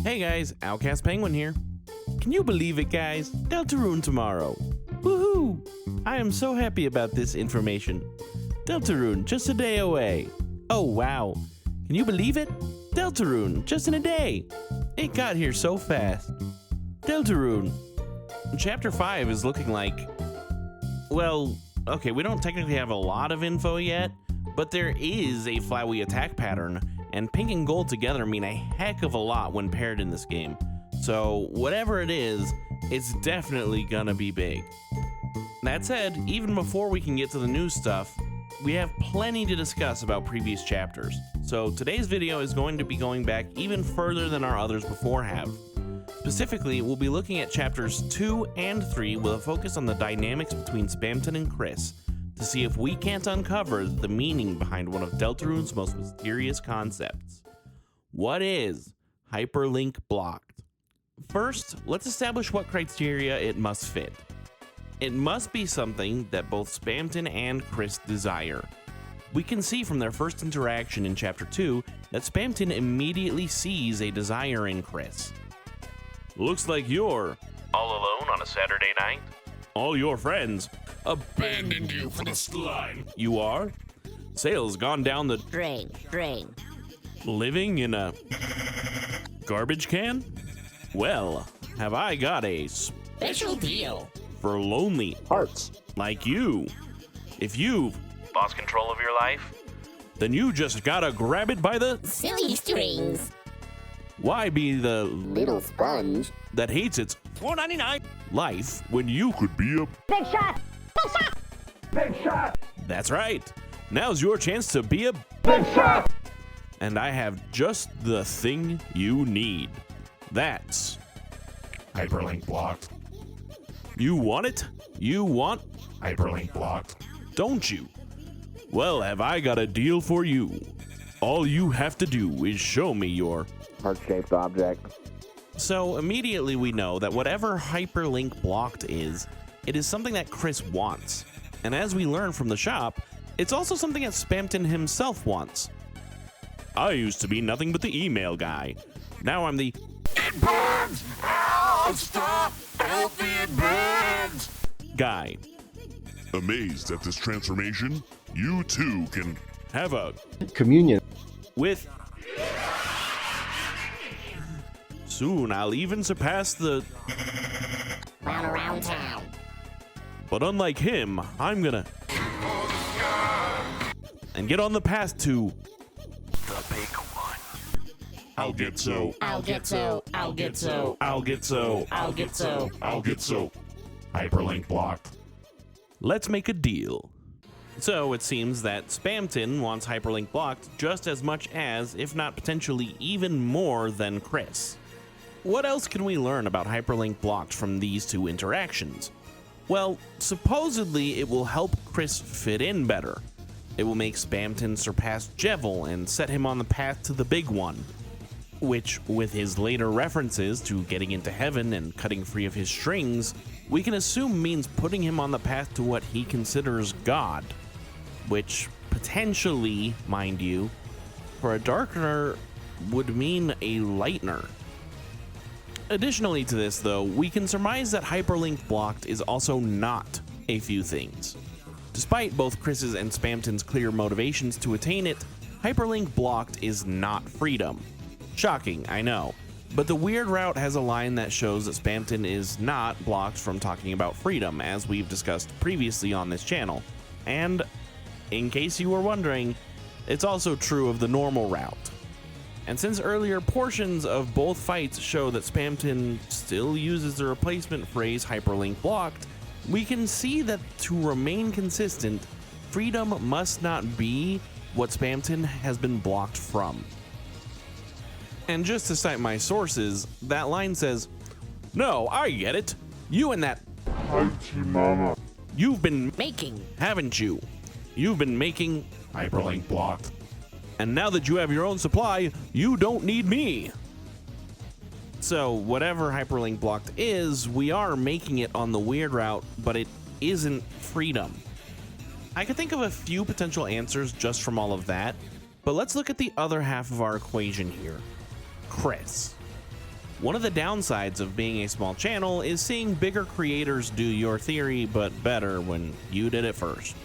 Hey guys, Outcast Penguin here. Can you believe it, guys? Deltarune tomorrow. Woohoo! I am so happy about this information. Deltarune, just a day away. Oh wow. Can you believe it? Deltarune, just in a day. It got here so fast. Deltarune. Chapter 5 is looking like... Well, okay, we don't technically have a lot of info yet, but there is a Flowey attack pattern, and pink and gold together mean a heck of a lot when paired in this game. So whatever it is, it's definitely gonna be big. That said, even before we can get to the new stuff, we have plenty to discuss about previous chapters. So today's video is going to be going back even further than our others before have. Specifically, we'll be looking at chapters 2 and 3 with a focus on the dynamics between Spamton and Chris, to see if we can't uncover the meaning behind one of Deltarune's most mysterious concepts. What is Hyperlink Blocked? First, let's establish what criteria it must fit. It must be something that both Spamton and Chris desire. We can see from their first interaction in Chapter 2 that Spamton immediately sees a desire in Chris. Looks like you're all alone on a Saturday night. All your friends abandoned you for the slime. You are? Sales gone down the drain. Living in a garbage can? Well, have I got a Special deal for lonely hearts like you. If you've lost control of your life, then you just gotta grab it by the silly strings. Why be the Little sponge that hates its $4.99 life when you could be a big shot. Big shot! That's right. Now's your chance to be a Big shot! And I have just the thing you need. That's Hyperlink blocked. You want it? You want Hyperlink blocked. don't you? Well, have I got a deal for you. All you have to do is show me your heart-shaped object. So immediately we know that whatever Hyperlink Blocked is, it is something that Chris wants. And as we learn from the shop, it's also something that Spamton himself wants. I used to be nothing but the email guy. Now I'm the It burns! Ow! Stop! Help me, it burns! guy. Amazed at this transformation, you too can Have a Communion. with soon I'll even surpass the Round around town. but unlike him, I'm gonna and get on the path to the big one. I'll get so. I'll get so. I'll get so. I'll get so. I'll get so. Hyperlink blocked. Let's make a deal. So it seems that Spamton wants Hyperlink Blocked just as much as, if not potentially even more than Chris. What else can we learn about Hyperlink Blocked from these two interactions? Well, supposedly it will help Chris fit in better. It will make Spamton surpass Jevil and set him on the path to the big one. Which, with his later references to getting into heaven and cutting free of his strings, we can assume means putting him on the path to what he considers God. Which, potentially, mind you, for a Darkener would mean a Lightener. Additionally to this, though, we can surmise that Hyperlink Blocked is also not a few things. Despite both Chris's and Spamton's clear motivations to attain it, Hyperlink Blocked is not freedom. Shocking, I know, but the Weird Route has a line that shows that Spamton is not blocked from talking about freedom, as we've discussed previously on this channel. And, in case you were wondering, it's also true of the normal route. And since earlier portions of both fights show that Spamton still uses the replacement phrase Hyperlink Blocked, we can see that to remain consistent, freedom must not be what Spamton has been blocked from. And just to cite my sources, that line says, "No, I get it. You and that you've been Making. haven't you? You've been making, Hyperlink blocked. and now that you have your own supply, you don't need me." So whatever Hyperlink Blocked is, we are making it on the Weird Route, but it isn't freedom. I could think of a few potential answers just from all of that, but let's look at the other half of our equation here. Chris. One of the downsides of being a small channel is seeing bigger creators do your theory, but better when you did it first.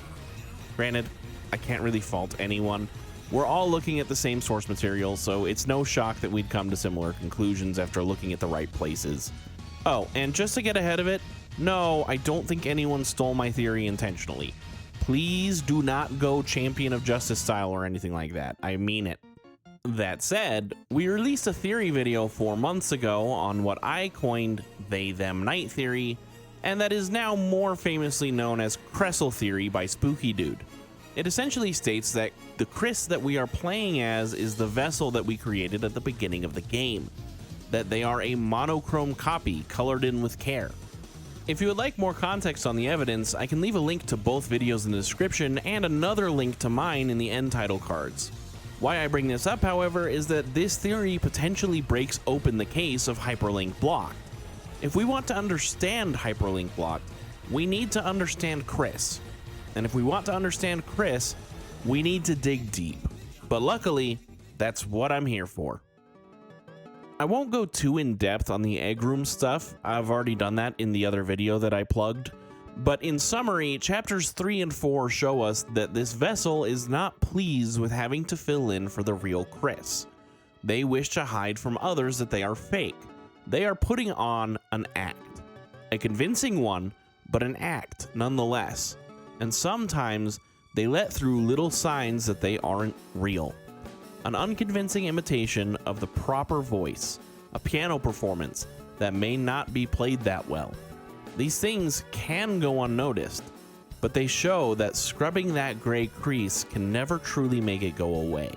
Granted, I can't really fault anyone. We're all looking at the same source material, so it's no shock that we'd come to similar conclusions after looking at the right places. Oh, and just to get ahead of it, no, I don't think anyone stole my theory intentionally. Please do not go Champion of Justice style or anything like that. I mean it. That said, we released a theory video 4 months ago on what I coined they them night theory, and that is now more famously known as Cressel theory by Spooky Dude. It essentially states that the Chris that we are playing as is the vessel that we created at the beginning of the game, that they are a monochrome copy colored in with care. If you would like more context on the evidence, I can leave a link to both videos in the description and another link to mine in the end title cards. Why I bring this up, however, is that this theory potentially breaks open the case of Hyperlink Blocked. If we want to understand Hyperlink Blocked, we need to understand Chris. And if we want to understand Chris, we need to dig deep. But luckily, that's what I'm here for. I won't go too in depth on the egg room stuff. I've already done that in the other video that I plugged. But in summary, chapters 3 and 4 show us that this vessel is not pleased with having to fill in for the real Chris. They wish to hide from others that they are fake. They are putting on an act. A convincing one, but an act nonetheless. And sometimes they let through little signs that they aren't real. An unconvincing imitation of the proper voice, a piano performance that may not be played that well. These things can go unnoticed, but they show that scrubbing that gray crease can never truly make it go away.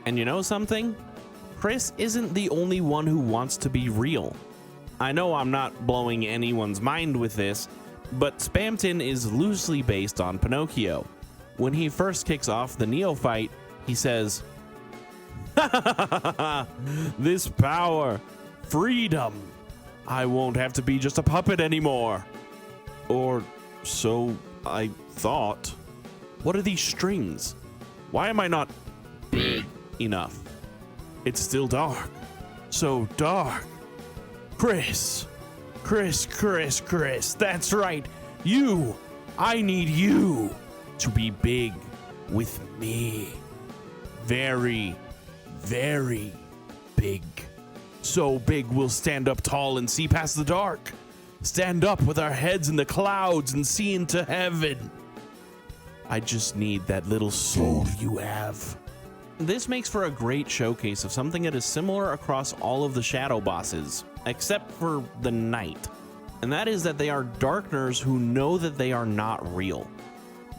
And you know something? Chris isn't the only one who wants to be real. I know I'm not blowing anyone's mind with this, but Spamton is loosely based on Pinocchio. When he first kicks off the neophyte, he says, "This power, freedom. I won't have to be just a puppet anymore." Or so I thought. What are these strings? Why am I not big enough? It's still dark. So dark. Chris. That's right. You. I need you to be big with me. Very, very big. So big we'll stand up tall and see past the dark. Stand up with our heads in the clouds and see into heaven. I just need that little soul you have. This makes for a great showcase of something that is similar across all of the shadow bosses, except for the Knight. And that is that they are Darkners who know that they are not real.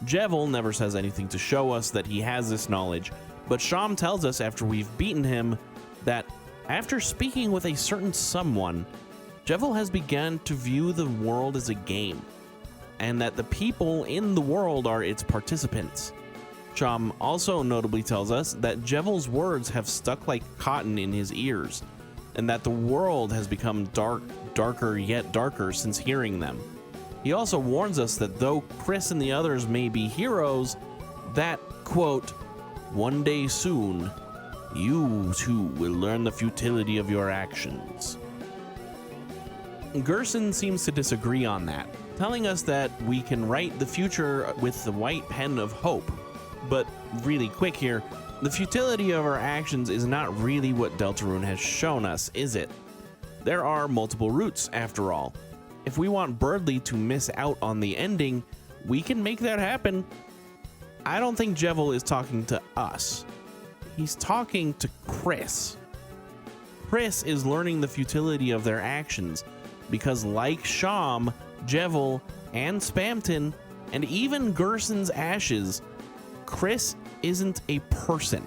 Jevil never says anything to show us that he has this knowledge, but Sham tells us after we've beaten him that after speaking with a certain someone, Jevil has begun to view the world as a game, and that the people in the world are its participants. Sham also notably tells us that Jevil's words have stuck like cotton in his ears, and that the world has become darker yet darker since hearing them. He also warns us that though Chris and the others may be heroes, that, quote, "one day soon, you too will learn the futility of your actions." Gerson seems to disagree on that, telling us that we can write the future with the white pen of hope. But really quick here, the futility of our actions is not really what Deltarune has shown us, is it? There are multiple routes, after all. If we want Birdly to miss out on the ending, we can make that happen. I don't think Jevil is talking to us. He's talking to Chris. Chris is learning the futility of their actions because, like Sham, Jevil, and Spamton, and even Gerson's ashes, Chris isn't a person.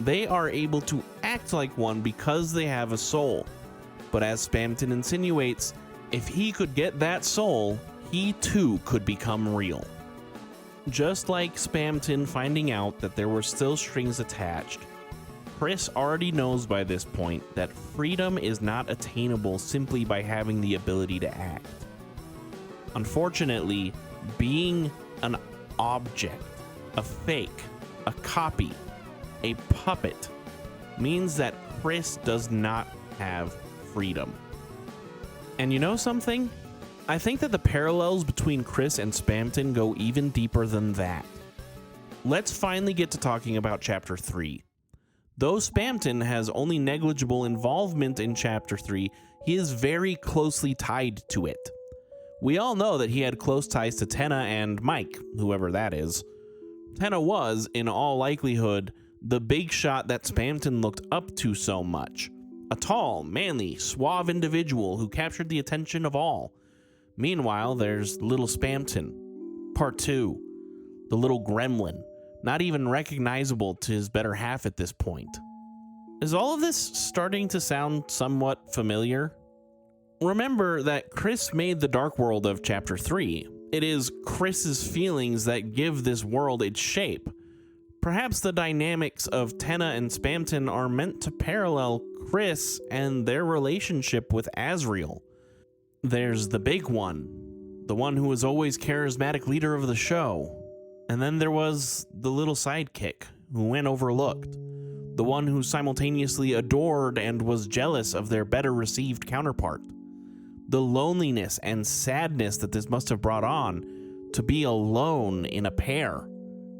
They are able to act like one because they have a soul. But as Spamton insinuates, if he could get that soul, he too could become real. Just like Spamton finding out that there were still strings attached, Chris already knows by this point that freedom is not attainable simply by having the ability to act. Unfortunately, being an object, a fake, a copy, a puppet, means that Chris does not have freedom. And you know something? I think that the parallels between Chris and Spamton go even deeper than that. Let's finally get to talking about Chapter 3. Though Spamton has only negligible involvement in Chapter 3, he is very closely tied to it. We all know that he had close ties to Tenna and Mike, whoever that is. Tenna was, in all likelihood, the big shot that Spamton looked up to so much. A tall, manly, suave individual who captured the attention of all. Meanwhile, there's little Spamton. Part 2. The little gremlin, not even recognizable to his better half at this point. Is all of this starting to sound somewhat familiar? Remember that Chris made the dark world of Chapter 3. It is Chris's feelings that give this world its shape. Perhaps the dynamics of Tenna and Spamton are meant to parallel Chris and their relationship with Azriel. There's the big one, the one who was always charismatic leader of the show. And then there was the little sidekick who went overlooked, the one who simultaneously adored and was jealous of their better received counterpart. The loneliness and sadness that this must have brought on, to be alone in a pair,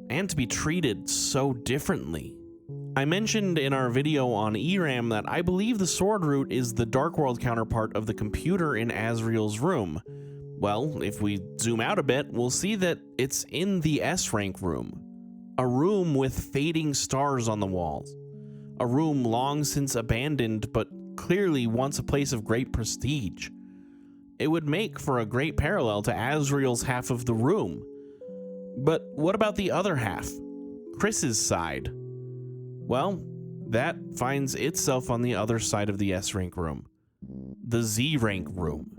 and to be treated so differently. I mentioned in our video on ERAM that I believe the sword root is the Dark World counterpart of the computer in Azriel's room. Well, if we zoom out a bit, we'll see that it's in the S-rank room. A room with fading stars on the walls. A room long since abandoned, but clearly once a place of great prestige. It would make for a great parallel to Azriel's half of the room. But what about the other half? Chris's side? Well, that finds itself on the other side of the S-rank room. The Z-rank room.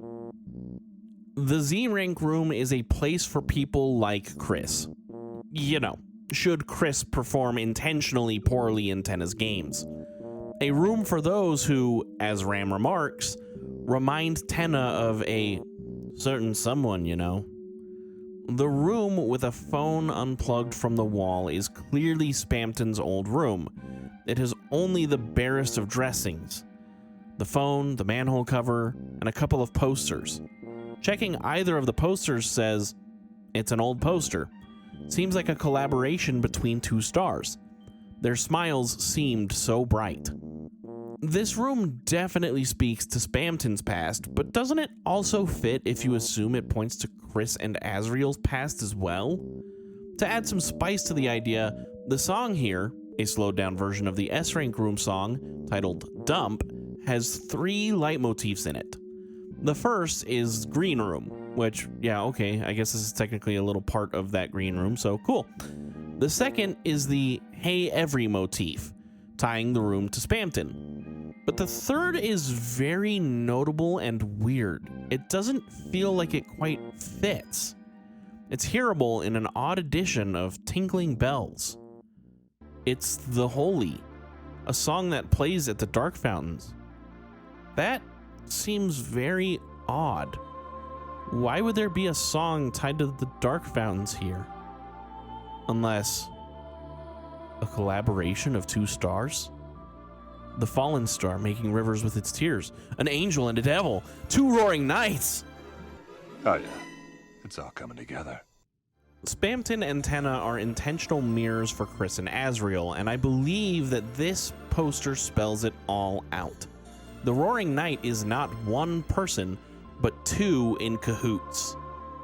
The Z-rank room is a place for people like Chris. You know, should Chris perform intentionally poorly in Tenna's games. A room for those who, as Ram remarks, remind Tenna of a certain someone, you know. The room with a phone unplugged from the wall is clearly Spamton's old room. It has only the barest of dressings. The phone, the manhole cover, and a couple of posters. Checking either of the posters says, it's an old poster. Seems like a collaboration between two stars. Their smiles seemed so bright. This room definitely speaks to Spamton's past, but doesn't it also fit if you assume it points to Chris and Azriel's past as well? To add some spice to the idea, the song here, a slowed down version of the S-rank room song titled Dump, has 3 leitmotifs in it. The first is Green Room, which, yeah, okay, I guess this is technically a little part of that green room, so cool. The second is the Hey Every motif, tying the room to Spamton. But the third is very notable and weird. It doesn't feel like it quite fits. It's hearable in an odd edition of Tinkling Bells. It's The Holy, a song that plays at the Dark Fountains. That seems very odd. Why would there be a song tied to the Dark Fountains here? Unless a collaboration of 2 stars? The fallen star making rivers with its tears, an angel and a devil, 2 roaring knights. Oh yeah, it's all coming together. Spamton and Tenna are intentional mirrors for Chris and Azriel, and I believe that this poster spells it all out. The Roaring Knight is not one person, but 2 in cahoots.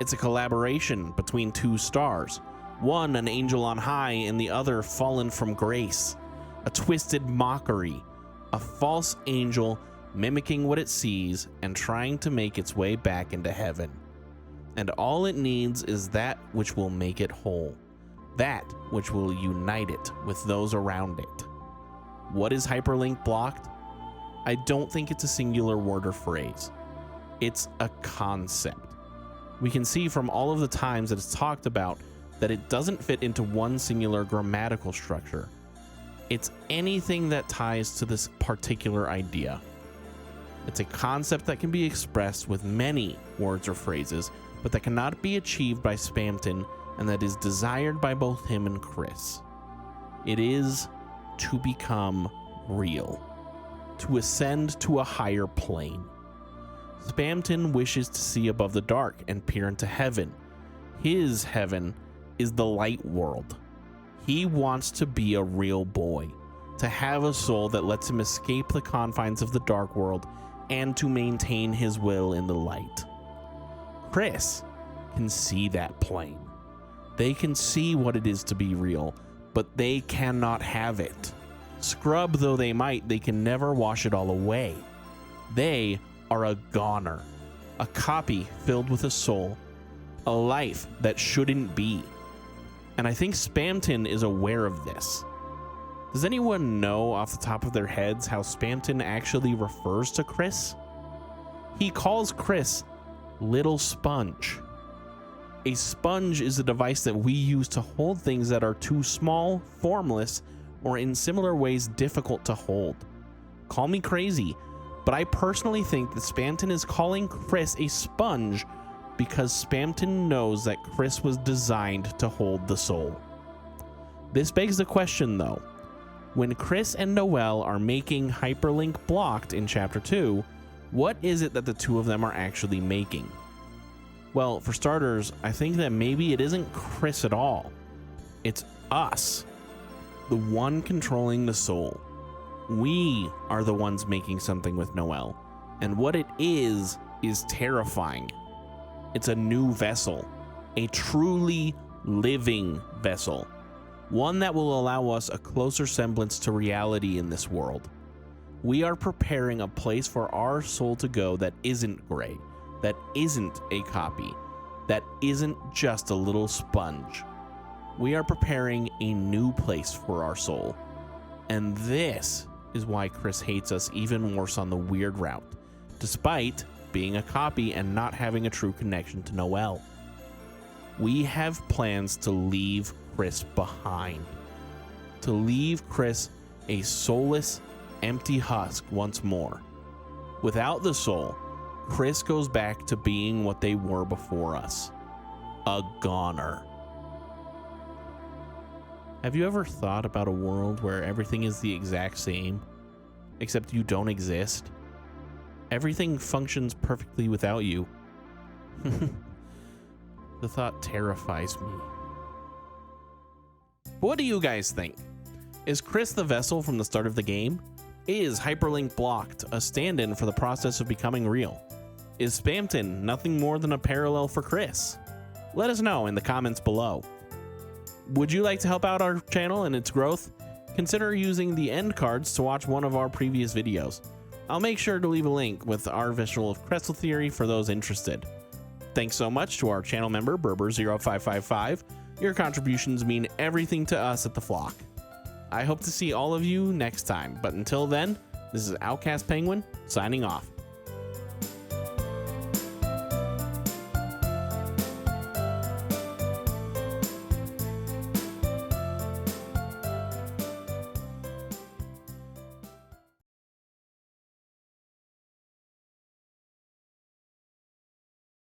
It's a collaboration between 2 stars, one an angel on high and the other fallen from grace. A twisted mockery, a false angel mimicking what it sees and trying to make its way back into heaven. And all it needs is that which will make it whole, that which will unite it with those around it. What is Hyperlink Blocked? I don't think it's a singular word or phrase. It's a concept. We can see from all of the times that it's talked about that it doesn't fit into one singular grammatical structure. It's anything that ties to this particular idea. It's a concept that can be expressed with many words or phrases, but that cannot be achieved by Spamton, and that is desired by both him and Chris. It is to become real. to ascend to a higher plane. Spamton wishes to see above the dark and peer into heaven. His heaven is the light world. He wants to be a real boy, to have a soul that lets him escape the confines of the dark world and to maintain his will in the light. Chris can see that plane. They can see what it is to be real, but they cannot have it. Scrub though they might, they can never wash it all away. They are a goner, a copy filled with a soul, a life that shouldn't be. And I think Spamton is aware of this. Does anyone know off the top of their heads how Spamton actually refers to Chris? He calls Chris Little Sponge. A sponge is a device that we use to hold things that are too small, formless, or in similar ways difficult to hold. Call me crazy, but I personally think that Spamton is calling Chris a sponge because Spamton knows that Chris was designed to hold the soul. This begs the question though. When Chris and Noelle are making Hyperlink Blocked in Chapter 2, what is it that the two of them are actually making? Well, for starters, I think that maybe it isn't Chris at all. It's us, the one controlling the soul. We are the ones making something with Noelle, and what it is terrifying. It's a new vessel, a truly living vessel, one that will allow us a closer semblance to reality in this world. We are preparing a place for our soul to go that isn't gray, that isn't a copy, that isn't just a little sponge. We are preparing a new place for our soul. And this is why Chris hates us even worse on the weird route, despite being a copy and not having a true connection to Noelle. We have plans to leave Chris behind, to leave Chris a soulless, empty husk once more. Without the soul, Chris goes back to being what they were before us, a goner. Have you ever thought about a world where everything is the exact same, except you don't exist? Everything functions perfectly without you. The thought terrifies me. What do you guys think? Is Chris the vessel from the start of the game? Is Hyperlink Blocked a stand-in for the process of becoming real? Is Spamton nothing more than a parallel for Chris? Let us know in the comments below. Would you like to help out our channel and its growth? Consider using the end cards to watch one of our previous videos. I'll make sure to leave a link with our visual of Crystal Theory for those interested. Thanks so much to our channel member, Berber0555. Your contributions mean everything to us at The Flock. I hope to see all of you next time, but until then, this is Outcast Penguin signing off.